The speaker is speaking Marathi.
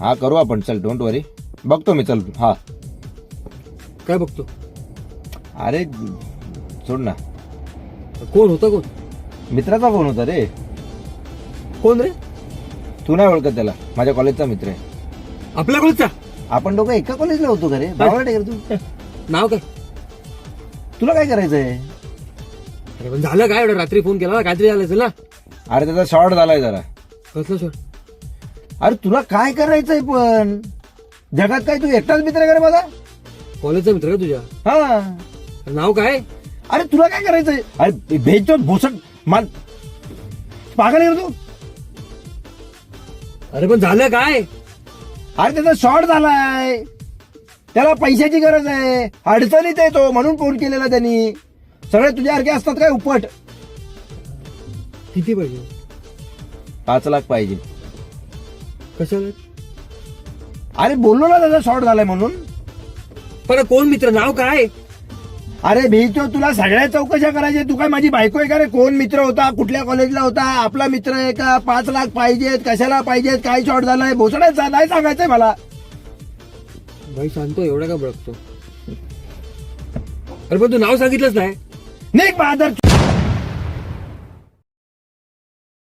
हा करू आपण, चल डोंट वरी. बघतो मी, चल. हा काय बघतो? अरे सोड ना. कोण होता? कोण? मित्राचा फोन होता रे. कोण रे? तू नाही ओळखत त्याला, माझ्या कॉलेजचा मित्र आहे. आपल्या कॉलेजचा? आपण दोघं एका कॉलेजला होतो का रे? बावळट आहे का तू? नाव काय? तुला काय करायचंय? अरे पण झालं काय? एवढं रात्री फोन केला ना, काहीतरी झालं असेल ना. अरे त्याचा शॉर्ट झालाय जरा. कसलं सर? अरे तुला काय करायचंय पण? जगात काय तू एकटाच मित्र आहे का रे माझा? कॉलेजचा मित्र का तुझ्या? हा. नाव काय? अरे तुला काय करायचंय? अरे भेटतो भोसट माल पागल आहे का तू? अरे पण झालं काय? अरे त्याचा शॉर्ट झालाय, त्याला पैशाची गरज आहे, अडचणीत आहे तो, म्हणून फोन केलेला त्यांनी. सगळे तुझ्यासारखे असतात काय उपट? किती पाहिजे? 5 लाख पाहिजे. कशाला? अरे बोललो ना त्याचा शॉर्ट झालाय म्हणून. पण कोण मित्र? नाव काय? अरे भेटतो, तुला सगळ्या चौकशा करायच्या. तू काय माझी बायको आहे का रे? कोण मित्र होता, कुठल्या कॉलेजला होता, आपला मित्र आहे का, 5 लाख पाहिजेत, कशाला पाहिजेत, काय शॉर्ट झालाय, भोसडायचा नाही सांगायचंय मला. भाई सांगतो, एवढा का बळकतो? अरे पण तू नाव सांगितलंच नाही. निघ बहादर.